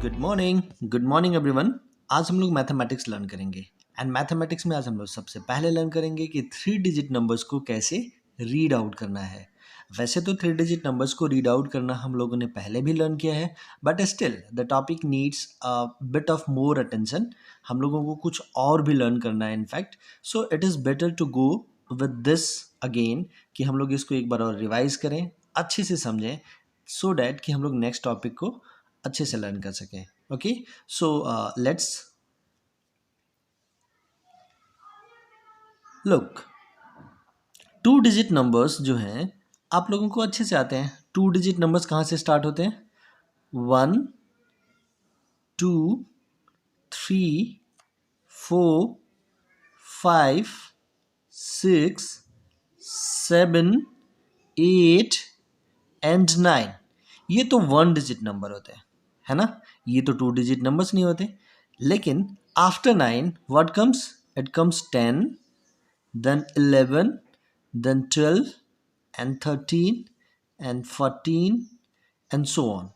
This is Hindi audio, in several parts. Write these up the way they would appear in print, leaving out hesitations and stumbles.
Good morning everyone. आज हम लोग मैथमेटिक्स लर्न करेंगे एंड मैथमेटिक्स में आज हम लोग सबसे पहले लर्न करेंगे कि 3 डिजिट नंबर्स को कैसे रीड आउट करना है। वैसे तो 3 डिजिट नंबर्स को रीड आउट करना हम लोगों ने पहले भी लर्न किया है, but still the topic needs a bit of more attention. हम लोगों को कुछ और भी लर्न करना है in fact, so it is better to go with this again कि हम लोग इसको एक बार और रिवाइज करें, अच्छे से समझें, सो डैट कि हम लोग नेक्स्ट टॉपिक को अच्छे से लर्न कर सकें। Okay, so let's look. 2 digit numbers जो हैं आप लोगों को अच्छे से आते हैं। 2 डिजिट नंबर्स कहाँ से स्टार्ट होते हैं? 1, 2, 3, 4, 5, 6, 7, 8 एंड 9। ये तो 1 डिजिट नंबर होते हैं, है ना? ये तो 2 डिजिट नंबर्स नहीं होते। लेकिन after 9 what comes? It comes 10, then 11, then 12 and 13 and 14 and so on।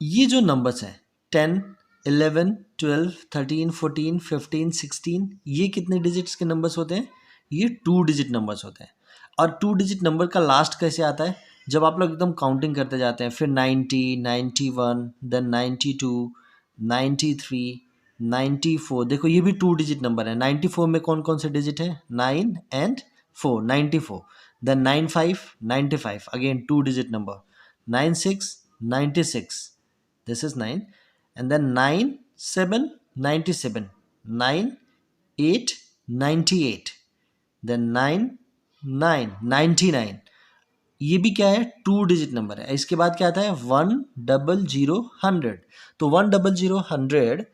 ये जो नंबर्स हैं 10, 11, 12, 13, 14, 15, 16, ये कितने डिजिट्स के नंबर्स होते हैं? ये 2 डिजिट नंबर्स होते हैं। और 2 डिजिट नंबर का लास्ट कैसे आता है? जब आप लोग एकदम काउंटिंग करते जाते हैं, फिर 90, 91, देन 92, 93, 94। देखो ये भी 2 डिजिट नंबर है। 94 में कौन कौन से डिजिट है? 9 and 4, 94। Then 95, 95 again 2 digit number. 96, 96, this is 9, and then 9, 7, 97, 9, 8, 98, then 9, 9, 99। ये भी क्या है? 2 डिजिट नंबर है। इसके बाद क्या आता है? 100, 100। तो 100, 100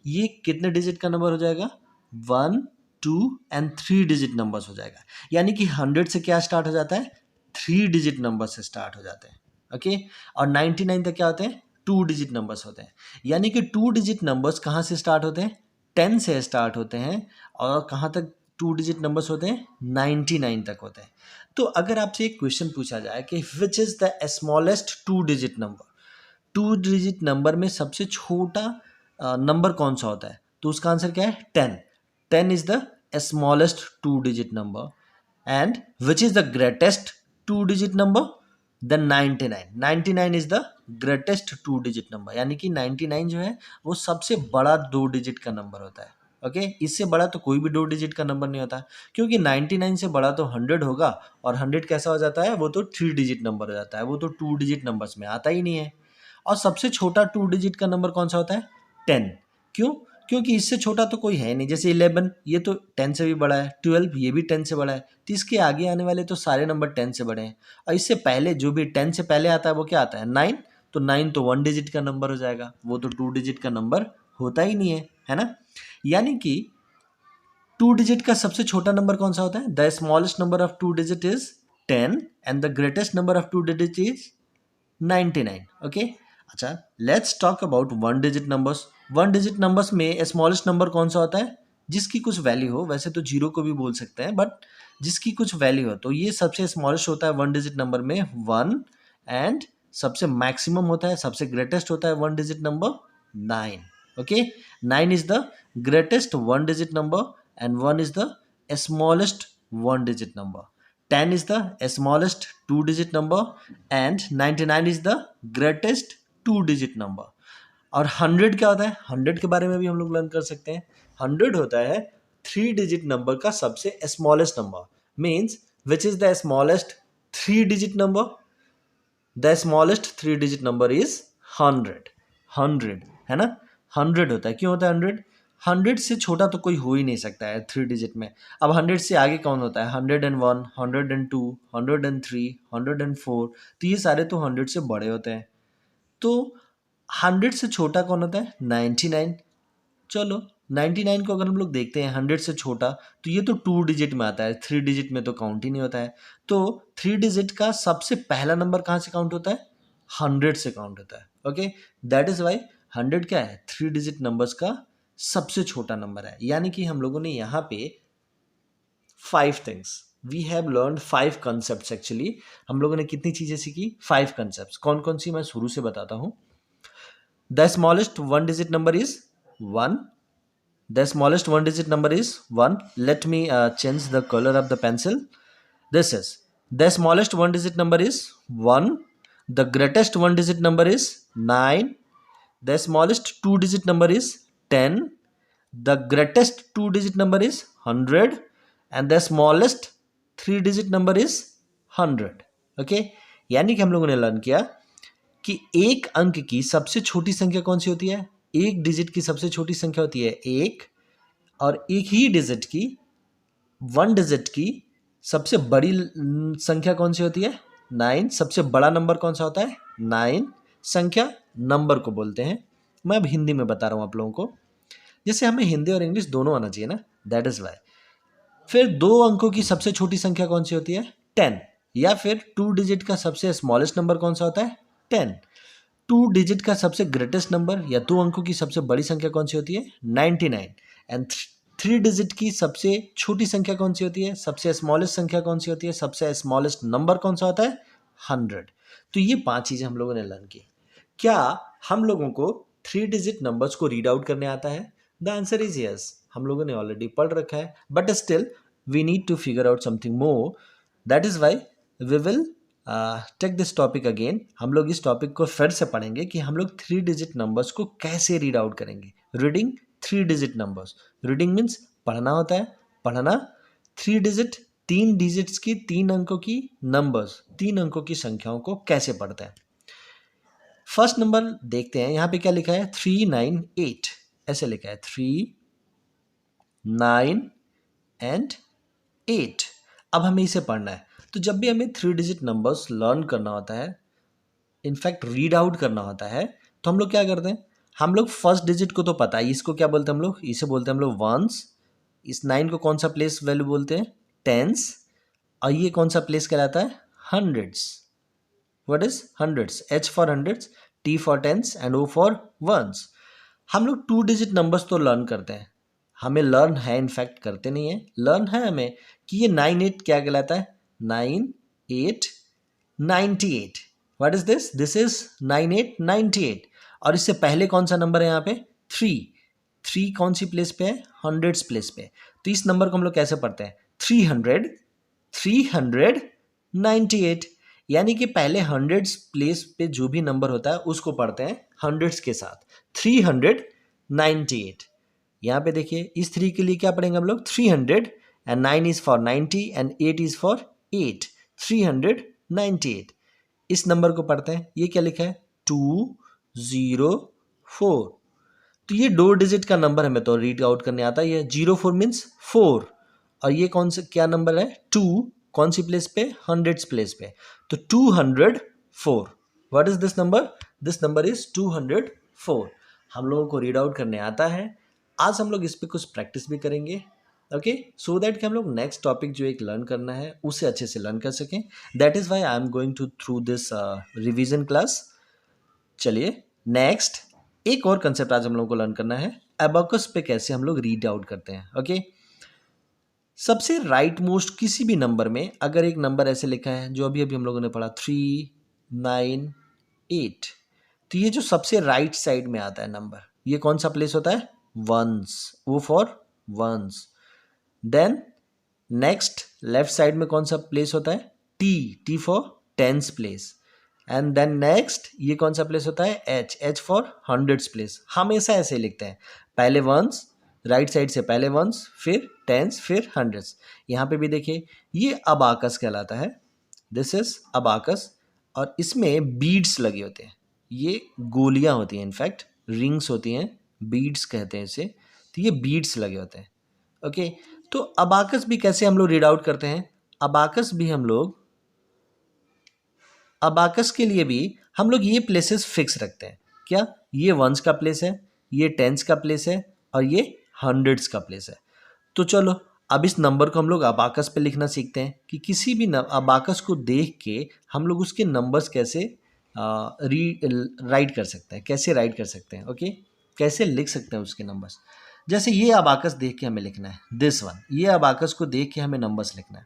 ये कितने डिजिट का नंबर हो जाएगा? 1, 2 एंड 3 डिजिट नंबर्स हो जाएगा। यानी कि 100 से क्या स्टार्ट हो जाता है? 3 डिजिट नंबर से स्टार्ट हो जाते हैं। ओके, और 99 तक क्या होते हैं? 2 डिजिट नंबर्स होते हैं। यानी कि 2 डिजिट नंबर्स कहाँ से स्टार्ट होते हैं? 10 से स्टार्ट होते हैं। और कहाँ तक 2 डिजिट नंबर्स होते हैं? 99 तक होते हैं। तो अगर आपसे एक क्वेश्चन पूछा जाए कि which is the smallest 2 digit number, 2 digit number में सबसे छोटा नंबर कौन सा होता है? तो उसका आंसर क्या है? 10। 10 is the smallest 2 digit number. And which is the greatest 2 digit number? The 99। 99 is the greatest 2 digit number. यानी कि 99 जो है वो सबसे बड़ा 2 डिजिट का नंबर होता है। ओके, इससे बड़ा तो कोई भी 2 डिजिट का नंबर नहीं होता, क्योंकि 99 से बड़ा तो 100 होगा, और 100 कैसा हो जाता है? वो तो 3 डिजिट नंबर हो जाता है, वो तो 2 डिजिट नंबर्स में आता ही नहीं है। और सबसे छोटा 2 डिजिट का नंबर कौन सा होता है? 10। क्यों? क्योंकि इससे छोटा तो कोई है नहीं। जैसे 11 ये तो 10 से भी बड़ा है, 12 ये भी 10 से बड़ा है, तो इसके आगे आने वाले तो सारे नंबर 10 से बड़े हैं। और इससे पहले जो भी 10 से पहले आता है वो क्या आता है? 9। तो 9 तो 1 डिजिट का नंबर हो जाएगा, वो तो 2 डिजिट का नंबर होता ही नहीं है ना? यानी कि 2 डिजिट का सबसे छोटा नंबर कौन सा होता है? The smallest number of 2 digit is 10 and the greatest number of 2 digit is 99। Okay, अच्छा, let's talk about 1 digit numbers. 1 digit numbers में स्मॉलेस्ट नंबर कौन सा होता है? जिसकी कुछ वैल्यू हो, वैसे तो जीरो को भी बोल सकते हैं, बट जिसकी कुछ वैल्यू हो, तो ये सबसे स्मॉलेस्ट होता है 1 डिजिट नंबर में 1। एंड सबसे मैक्सिमम होता है, सबसे ग्रेटेस्ट होता है 1 digit number 9। Okay, 9 is the greatest 1 digit number and 1 is the smallest 1 digit number। 10 is the smallest 2 digit number and 99 is the greatest 2 digit number। और 100 क्या होता है? 100 के बारे में भी हम लोग लर्न कर सकते हैं। 100 होता है 3 डिजिट नंबर का सबसे smallest number. Means which is the smallest 3 digit number? The smallest 3 digit number is 100। 100 है ना? 100 होता है। क्यों होता है 100? 100 से छोटा तो कोई हो ही नहीं सकता है 3 डिजिट में। अब 100 से आगे कौन होता है? 101, 102, 103, 104। तो ये सारे तो 100 से बड़े होते हैं। तो 100 से छोटा कौन होता है? 99। चलो 99 को अगर हम लोग देखते हैं 100 से छोटा, तो ये तो 2 डिजिट में आता है, 3 डिजिट में तो काउंट ही नहीं होता है। तो 3 डिजिट का सबसे पहला नंबर कहाँ से काउंट होता है? 100 से काउंट होता है। ओके, दैट इज वाई 100 क्या है? 3 डिजिट नंबर्स का सबसे छोटा नंबर है। यानी कि हम लोगों ने यहाँ पे 5 things, we have learn 5 concept. Actually हम लोगों ने कितनी चीजें सीखी? 5 कंसेप्ट। कौन कौन सी मैं शुरू से बताता हूँ। The smallest one digit number is 1. The smallest one digit number is 1. Let me change the color of the pencil. This is the smallest one digit number is 1. The greatest one digit number is 9. The smallest two digit number is 10. The greatest two digit number is 100. And the smallest three digit number is 100. Okay, यानी कि हम लोगों ने लर्न किया कि एक अंक की सबसे छोटी संख्या कौन सी होती है, एक डिजिट की सबसे छोटी संख्या होती है एक, और एक ही डिजिट की, वन डिजिट की सबसे बड़ी संख्या कौन सी होती है, 9. सबसे बड़ा नंबर कौन सा होता है, 9. संख्या नंबर को बोलते हैं. मैं अब हिंदी में बता रहा हूँ आप लोगों को, जैसे हमें हिंदी और इंग्लिश दोनों आना चाहिए ना, दैट इज वाई. फिर दो अंकों की सबसे छोटी संख्या कौन सी होती है, 10. या फिर टू डिजिट का सबसे स्मॉलेस्ट नंबर कौन सा होता है, 10. टू डिजिट का सबसे ग्रेटेस्ट नंबर या दो अंकों की सबसे बड़ी संख्या कौन सी होती है, 99. एंड थ्री डिजिट की सबसे छोटी संख्या कौन सी होती है, सबसे स्मॉलेस्ट संख्या कौन सी होती है, सबसे स्मॉलेस्ट नंबर कौन सा होता है, 100. तो ये 5 चीजें हम लोगों ने लर्न की. क्या हम लोगों को थ्री डिजिट नंबर्स को रीड आउट करने आता है? The answer is yes. हम लोगों ने ऑलरेडी पढ़ रखा है, but still we need to figure out something more. That is why we will take this topic again. हम लोग इस टॉपिक को फिर से पढ़ेंगे कि हम लोग थ्री डिजिट नंबर्स को कैसे रीड आउट करेंगे. Reading three digit numbers. Reading means पढ़ना होता है, पढ़ना. थ्री डिजिट, तीन डिजिट्स की, तीन अंकों की नंबर्स, तीन अंकों की संख्याओं को कैसे पढ़ते हैं. फर्स्ट नंबर देखते हैं, यहाँ पे क्या लिखा है, 398. ऐसे लिखा है 3, 9 एंड 8. अब हमें इसे पढ़ना है. तो जब भी हमें थ्री डिजिट नंबर्स लर्न करना होता है, इनफैक्ट रीड आउट करना होता है, तो हम लोग क्या करते हैं, हम लोग फर्स्ट डिजिट को तो पता है, इसको क्या बोलते हैं हम लोग, इसे बोलते हैं हम लोग वंस. इस 9 को कौन सा प्लेस वैल्यू बोलते हैं, टेंस. और ये कौन सा प्लेस कहलाता है, hundreds. What is hundreds, H for hundreds, T for tens and O for ones. हम लोग टू डिजिट नंबर्स तो लर्न करते हैं, हमें लर्न है, इनफैक्ट करते नहीं है, लर्न है हमें कि ये 98 क्या कहलाता है, 9 8 98. What is this, this is 9898. और इससे पहले कौन सा नंबर है यहाँ पे, 3. 3 कौन सी प्लेस पे है, हंड्रेड्स प्लेस पे. तो इस नंबर को हम लोग कैसे पढ़ते हैं, 300 398. यानी कि पहले हंड्रेड्स प्लेस पे जो भी नंबर होता है उसको पढ़ते हैं हंड्रेड्स के साथ, 398. यहाँ पे देखिए, इस 3 के लिए क्या पढ़ेंगे हम लोग, 300. And 9 is for 90 and 8 is for 8. 398. इस नंबर को पढ़ते हैं, ये क्या लिखा है, 204. तो ये दो डिजिट का नंबर हमें तो रीड आउट करने आता है. ये 04 मीन्स 4. और ये कौन सा क्या नंबर है, 2. कौन सी प्लेस पे, हंड्रेड्स प्लेस पे. तो 204. What is this number, this number is 204. हम लोगों को रीड आउट करने आता है. आज हम लोग इस पे कुछ प्रैक्टिस भी करेंगे, ओके, सो दैट कि हम लोग नेक्स्ट टॉपिक जो एक लर्न करना है उसे अच्छे से लर्न कर सकें. That is why I am going to through this revision class. चलिए नेक्स्ट एक और कंसेप्ट आज हम लोगों को लर्न करना है, एबाकस पे कैसे हम लोग रीड आउट करते हैं. ओके, सबसे राइट मोस्ट किसी भी नंबर में अगर एक नंबर ऐसे लिखा है जो अभी अभी हम लोगों ने पढ़ा 398, तो ये जो सबसे राइट साइड में आता है नंबर, ये कौन सा प्लेस होता है, ones. O for ones. Then next left side में कौन सा प्लेस होता है, T for tens place. And then next ये कौन सा प्लेस होता है, एच फॉर हंड्रेड्स प्लेस. हमेशा ऐसे लिखते हैं, पहले वंस, राइट साइड से पहले वंस, फिर टेंस, फिर हंड्रेड्स. यहाँ पे भी देखिए, ये अबाकस कहलाता है, दिस इज अबाकस. और इसमें बीड्स लगे होते हैं, ये गोलियां होती हैं, इनफैक्ट रिंग्स होती हैं, बीड्स कहते हैं इसे. तो ये बीड्स लगे होते हैं. ओके, तो अबाकस भी कैसे हम लोग रीड आउट करते हैं, अबाकस भी हम लोग, अबाकस के लिए भी हम लोग ये प्लेसेस फिक्स रखते हैं. क्या, ये वंस का प्लेस है, ये टेंस का प्लेस है, और ये हंड्रेड्स का प्लेस है. तो चलो अब इस नंबर को हम लोग अबाकस पे लिखना सीखते हैं कि किसी भी अबाकस को देख के हम लोग उसके नंबर्स कैसे राइट कर सकते हैं, कैसे राइट कर सकते हैं. ओके, कैसे लिख सकते हैं उसके नंबर्स. जैसे ये अबाकस देख के हमें लिखना है, दिस वन, ये अबाकस को देख के हमें नंबर्स लिखना है.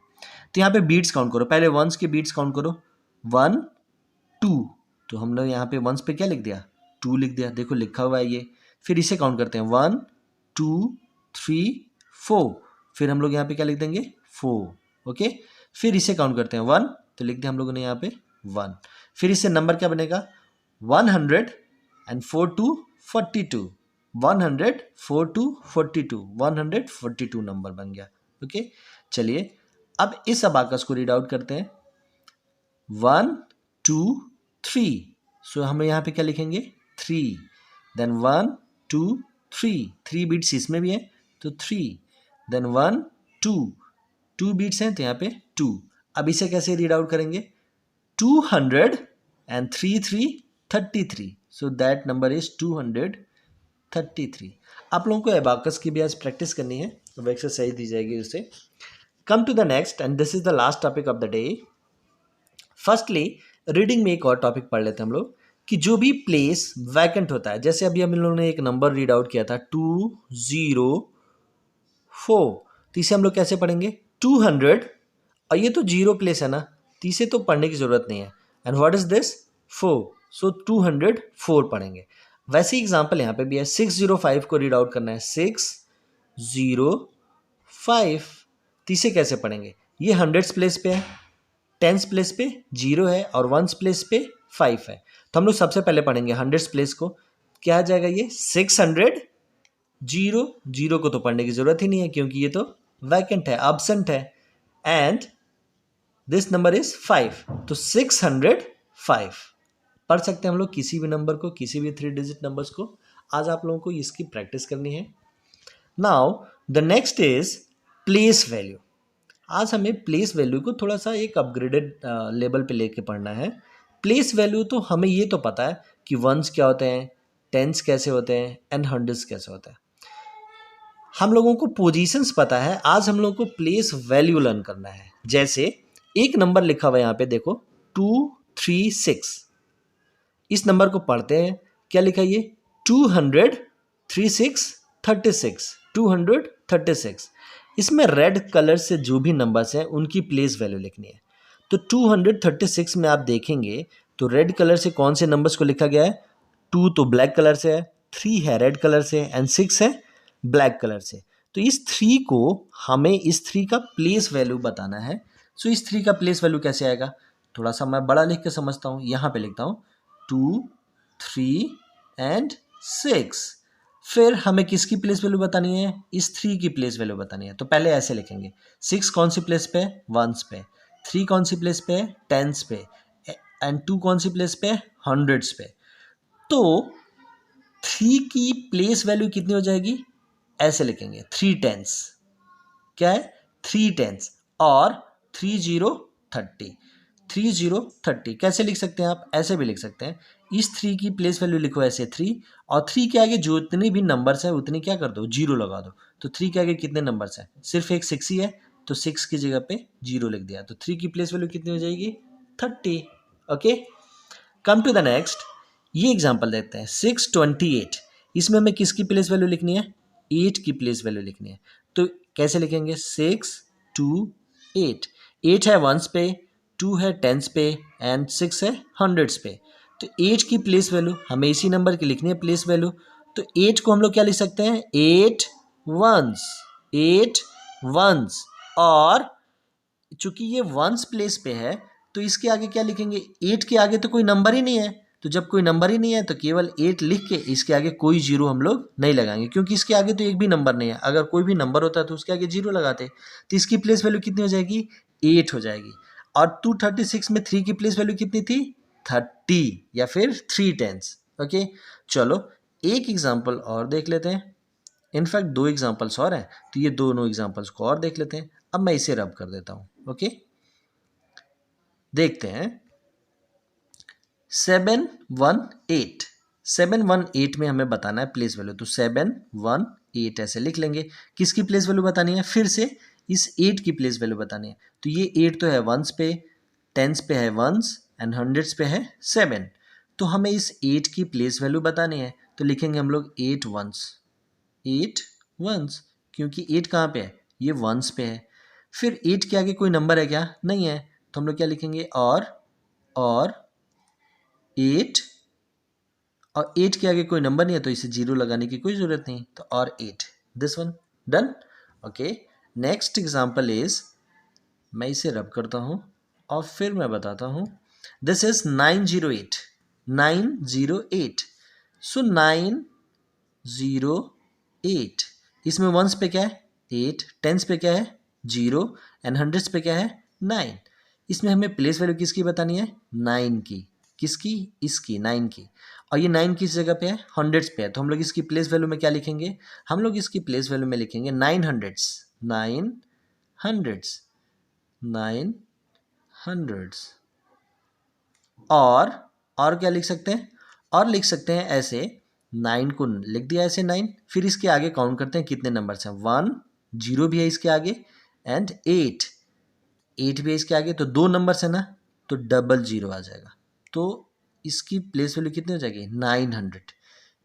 तो यहाँ पे बीट्स काउंट करो, पहले वंस के बीट्स काउंट करो, 1 2. तो हम लोग यहाँ पे वंस पे क्या लिख दिया, 2 लिख दिया, देखो लिखा हुआ है ये। फिर इसे काउंट करते हैं 1 2 3 4, फिर हम लोग यहाँ पे क्या लिख देंगे 4, ओके। फिर इसे काउंट करते हैं 1, तो लिख दिया हम लोगों ने यहाँ पे 1। फिर इससे नंबर क्या बनेगा 104 to 42, 104 to 42, 142 नंबर बन गया, ओके। चलिए अब इस अबाकस को रीड आउट करते हैं 1 2 3, सो हम यहाँ पे क्या लिखेंगे 3, देन 1 2 3, 3 बीट्स इसमें भी है तो 3, देन 1 2, 2 बीट्स हैं तो यहाँ पे 2। अब इसे कैसे रीड आउट करेंगे 200 and 3 3 33, so that number is 233। आप लोगों को एबाकस की भी आज प्रैक्टिस करनी है, तो वो एक्सरसाइज दी जाएगी उससे। Come to the next and this is the last topic of the day. Firstly reading में एक और टॉपिक पढ़ लेते हैं हम लोग कि जो भी प्लेस वैकेंट होता है, जैसे अभी हम लोगों ने एक नंबर रीड आउट किया था 204, तो इसे हम लोग कैसे पढ़ेंगे 200, और ये तो जीरो प्लेस है ना, तो इसे तो पढ़ने की जरूरत नहीं है। एंड व्हाट इज दिस 4, सो 204 पढ़ेंगे। वैसे एग्जाम्पल यहाँ पे भी है 605 को रीड आउट करना है 605, तो इसे कैसे पढ़ेंगे, ये हंड्रेड्स प्लेस पे है, टेंस प्लेस पे 0 है और वंस प्लेस पे 5 है। तो हम लोग सबसे पहले पढ़ेंगे हंड्रेड्स प्लेस को, क्या आ जाएगा ये 600, जीरो को तो पढ़ने की जरूरत ही नहीं है क्योंकि ये तो वैकेंट है, एब्सेंट है, एंड दिस नंबर इज 5, तो 605 पढ़ सकते हैं हम लोग किसी भी नंबर को, किसी भी 3 डिजिट नंबर्स को। आज आप लोगों को इसकी प्रैक्टिस करनी है। Now the next is place value. आज हमें प्लेस वैल्यू को थोड़ा सा एक अपग्रेडेड लेवल पे लेके पढ़ना है। प्लेस वैल्यू तो हमें ये तो पता है कि वंस क्या होते हैं, टेंस कैसे होते हैं एंड हंड्रेड्स कैसे होते हैं। हम लोगों को पोजीशंस पता है, आज हम लोगों को प्लेस वैल्यू लर्न करना है। जैसे एक नंबर लिखा हुआ है यहाँ पे देखो 236, इस नंबर को पढ़ते हैं, क्या लिखा है ये 236, इसमें रेड कलर से जो भी नंबर्स हैं उनकी प्लेस वैल्यू लिखनी है। तो 236 में आप देखेंगे तो रेड कलर से कौन से नंबर्स को लिखा गया है, 2 तो ब्लैक कलर से है, 3 है रेड कलर से एंड 6 है ब्लैक कलर से। तो इस 3 को हमें इस 3 का प्लेस वैल्यू बताना है। सो इस 3 का प्लेस वैल्यू कैसे आएगा, थोड़ा सा मैं बड़ा लिख के समझता हूँ, यहाँ पे लिखता हूँ 2 3 एंड 6। फिर हमें किसकी प्लेस वैल्यू बतानी है, इस 3 की प्लेस वैल्यू बतानी है। तो पहले ऐसे लिखेंगे 6 कौन सी प्लेस पे, वंस पे, 3 कौन सी प्लेस पे, टेंस पे, एंड 2 कौन सी प्लेस पे, हंड्रेड्स पे। तो 3 की प्लेस वैल्यू कितनी हो जाएगी, ऐसे लिखेंगे 3 टेंस, क्या है 3 टेंस, और 3030 कैसे लिख सकते हैं आप, ऐसे भी लिख सकते हैं, इस 3 की प्लेस वैल्यू लिखो ऐसे 3, और 3 के आगे जो इतने भी नंबर्स हैं उतने क्या कर दो, 0 लगा दो। तो 3 के आगे कितने नंबर्स हैं, सिर्फ एक 6 ही है, तो 6 की जगह पे 0 लिख दिया, तो 3 की प्लेस वैल्यू कितनी हो जाएगी 30। Okay, come to the next, ये एग्जाम्पल देखते हैं 628, इसमें हमें किसकी प्लेस वैल्यू लिखनी है, 8 की प्लेस वैल्यू लिखनी है। तो कैसे लिखेंगे 628, 8 है वंस पे, 2 है टेंस पे एंड 6 है हंड्रेड्स पे। तो 8 की प्लेस वैल्यू हमें इसी नंबर की लिखनी है प्लेस वैल्यू। तो 8 को हम लोग क्या लिख सकते हैं 8 वंस, और चूंकि ये वंस प्लेस पे है तो इसके आगे क्या लिखेंगे, 8 के आगे तो कोई नंबर ही नहीं है, तो जब कोई नंबर ही नहीं है तो केवल 8 लिख के इसके आगे कोई 0 हम लोग नहीं लगाएंगे, क्योंकि इसके आगे तो एक भी नंबर नहीं है। अगर कोई भी नंबर होता तो उसके आगे 0 लगाते, तो इसकी प्लेस वैल्यू कितनी हो जाएगी 8 हो जाएगी। और 236 में 3 की प्लेस वैल्यू कितनी थी 30, या फिर 3 टेंस। ओके, चलो एक एग्जाम्पल और देख लेते हैं, इनफैक्ट 2 एग्जाम्पल्स और हैं, तो ये दोनों एग्जाम्पल्स को और देख लेते हैं। अब मैं इसे रब कर देता हूँ। ओके, देखते हैं 718 में हमें बताना है प्लेस वैल्यू, तो 718 ऐसे लिख लेंगे। किसकी प्लेस वैल्यू बतानी है, फिर से इस 8 की प्लेस वैल्यू बतानी है। तो ये 8 तो है वंस पे, टेंस पे है वंस एंड हंड्रेड्स पे है 7। तो हमें इस 8 की प्लेस वैल्यू बतानी है, तो लिखेंगे हम लोग 8 वंस, क्योंकि 8 कहाँ पे है, ये वंस पे है। फिर 8 के आगे कोई नंबर है क्या, नहीं है, तो हम लोग क्या लिखेंगे और 8 और 8 के आगे कोई नंबर नहीं है तो इसे 0 लगाने की कोई ज़रूरत नहीं, तो और 8, this one done. Okay, next example is, मैं इसे रब करता हूँ और फिर मैं बताता हूँ। This is 908, 908। सो 908, इसमें वंस पे क्या है 8, टेंस पे क्या है 0 एंड हंड्रेड्स पे क्या है 9। इसमें हमें प्लेस वैल्यू किसकी बतानी है 9 की, किसकी, इसकी 9 की। और ये 9 किस जगह पे है हंड्रेड्स पे है, तो हम लोग इसकी प्लेस वैल्यू में क्या लिखेंगे, हम लोग इसकी प्लेस वैल्यू में लिखेंगे 9 हंड्रेड्स, 9 हंड्रेड्स, 9 हंड्रेड्स। और क्या लिख सकते हैं, और लिख सकते हैं ऐसे, 9 को लिख दिया ऐसे 9, फिर इसके आगे काउंट करते हैं कितने नंबर्स हैं, 1 0 भी है इसके आगे एंड 8 भी है इसके आगे, तो 2 नंबर्स है ना, तो 00 आ जाएगा। तो इसकी प्लेस वैल्यू कितनी हो जाएगी 900,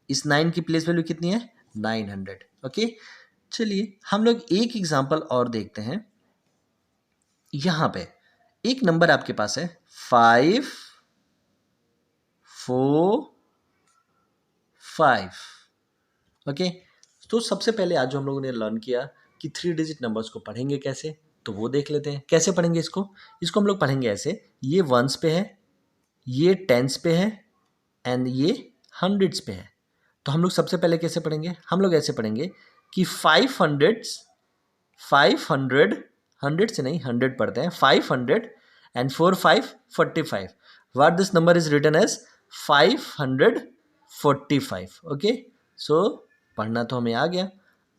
इस 9 की प्लेस वैल्यू कितनी है 900। ओके, चलिए हम लोग एक एग्जांपल और देखते हैं। यहाँ पे एक नंबर आपके पास है 5 4 5। ओके, तो सबसे पहले आज जो हम लोगों ने लर्न किया कि 3 डिजिट नंबर्स को पढ़ेंगे कैसे, तो वो देख लेते हैं कैसे पढ़ेंगे इसको हम लोग पढ़ेंगे ऐसे, ये वंस पे है, ये टेंस पे है एंड ये हंड्रेड्स पे है। तो हम लोग सबसे पहले कैसे पढ़ेंगे, हम लोग ऐसे पढ़ेंगे कि 500 100 से नहीं 100 पढ़ते हैं, 500 and 4 5 45, what this number is written as 545। Okay, so पढ़ना तो हमें आ गया।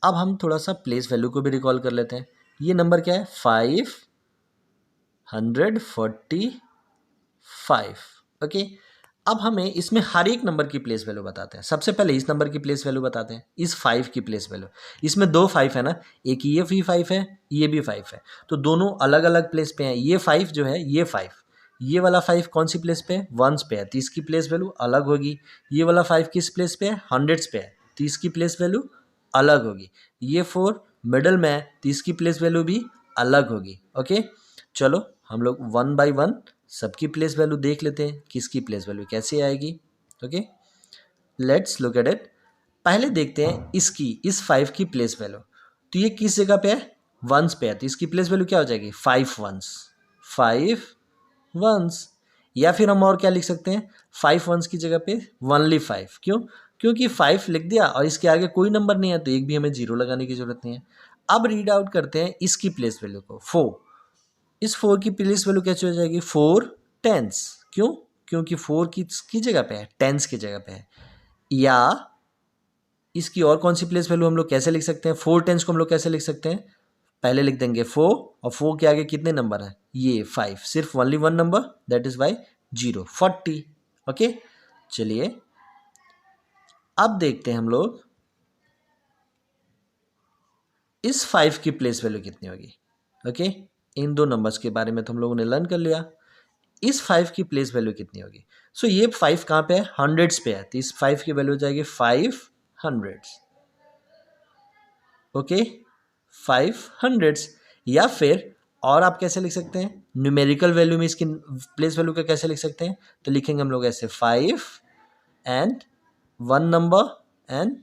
अब हम थोड़ा सा प्लेस वैल्यू को भी रिकॉल कर लेते हैं। ये नंबर क्या है 545। ओके, अब हमें इसमें हर एक नंबर की प्लेस वैल्यू बताते हैं। सबसे पहले इस नंबर की प्लेस वैल्यू बताते हैं, इस 5 की प्लेस वैल्यू। इसमें 2 5 है ना, एक ये भी 5 है, ये भी 5 है, तो दोनों अलग अलग प्लेस पे हैं। ये 5 जो है, ये 5, ये वाला 5 कौन सी प्लेस पे है वंस पे है, तो इसकी प्लेस वैल्यू अलग होगी। ये वाला 5 किस प्लेस पे है हंड्रेड्स पे है, तो इसकी प्लेस वैल्यू अलग होगी। ये 4 मिडल में है, तो इसकी प्लेस वैल्यू भी अलग होगी। ओके, चलो हम लोग वन बाय वन सबकी प्लेस वैल्यू देख लेते हैं, किसकी प्लेस वैल्यू कैसे आएगी। Okay, let's look at it. पहले देखते हैं इसकी, इस 5 की प्लेस वैल्यू। तो ये किस जगह पे है वंस पे है, तो इसकी प्लेस वैल्यू क्या हो जाएगी 5 वंस, 5 वंस। या फिर हम और क्या लिख सकते हैं, 5 वंस की जगह पे वनली 5, क्यों, क्योंकि 5 लिख दिया और इसके आगे कोई नंबर नहीं है, तो एक भी हमें 0 लगाने की जरूरत नहीं है। अब रीड आउट करते हैं इसकी प्लेस वैल्यू को, 4। इस 4 की प्लेस वैल्यू कैसे हो जाएगी 4 टेंस, क्यों, क्योंकि 4 की जगह पे है टेंस की जगह पे है। या इसकी और कौन सी प्लेस वैल्यू हम लोग कैसे लिख सकते हैं, 4 टेंस को हम लोग कैसे लिख सकते हैं, पहले लिख देंगे 4 और 4 के आगे कितने नंबर हैं, ये 5, सिर्फ only one number, that is why 0 40। Okay, चलिए अब देखते हैं हम लोग इस 5 की प्लेस वैल्यू कितनी होगी। ओके, इन दो नंबर्स के बारे में तो हम लोगों ने लर्न कर लिया। इस 5 की प्लेस वैल्यू कितनी होगी, सो ये 5 कहाँ पे है हंड्रेड्स पे है, तो इस 5 की वैल्यू हो जाएगी 500। ओके, 500। या फिर और आप कैसे लिख सकते हैं, न्यूमेरिकल वैल्यू में इसकी प्लेस वैल्यू का कैसे लिख सकते हैं, तो लिखेंगे हम लोग ऐसे 5 and 1 number and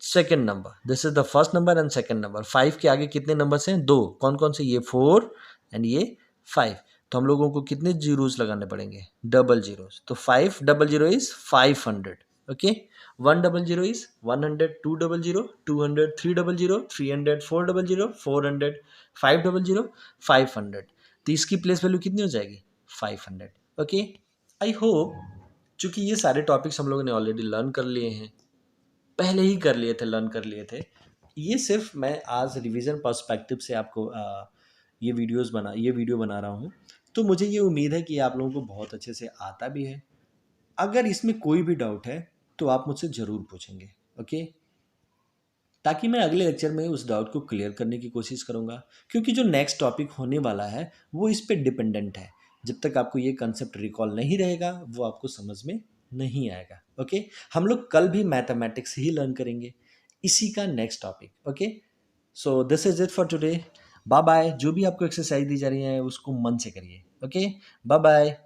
second number, this is the first number and second number. 5 के आगे कितने नंबर्स हैं, 2, कौन कौन से, ये 4 एंड ये 5, तो हम लोगों को कितने जीरोस लगाने पड़ेंगे, डबल जीरोस, तो 500 इज 500। ओके, 100 इज 100, 200 200, 300 300, 400 400, 500 500, तो इसकी प्लेस वैल्यू कितनी हो जाएगी 500। ओके, आई होप चूंकि ये सारे टॉपिक्स हम लोगों ने ऑलरेडी लर्न कर लिए हैं, पहले ही कर लिए थे, लर्न कर लिए थे, ये सिर्फ मैं आज रिवीजन पर्सपेक्टिव से आपको ये वीडियो बना रहा हूँ। तो मुझे ये उम्मीद है कि आप लोगों को बहुत अच्छे से आता भी है। अगर इसमें कोई भी डाउट है तो आप मुझसे ज़रूर पूछेंगे। ओके, ताकि मैं अगले लेक्चर में उस डाउट को क्लियर करने की कोशिश करूँगा, क्योंकि जो नेक्स्ट टॉपिक होने वाला है वो इस पर डिपेंडेंट है। जब तक आपको ये कंसेप्ट रिकॉल नहीं रहेगा वो आपको समझ में नहीं आएगा। ओके, हम लोग कल भी मैथमेटिक्स ही लर्न करेंगे, इसी का next topic. Okay, so this is it for today, bye bye. जो भी आपको एक्सरसाइज दी जा रही है उसको मन से करिए। Okay, bye bye.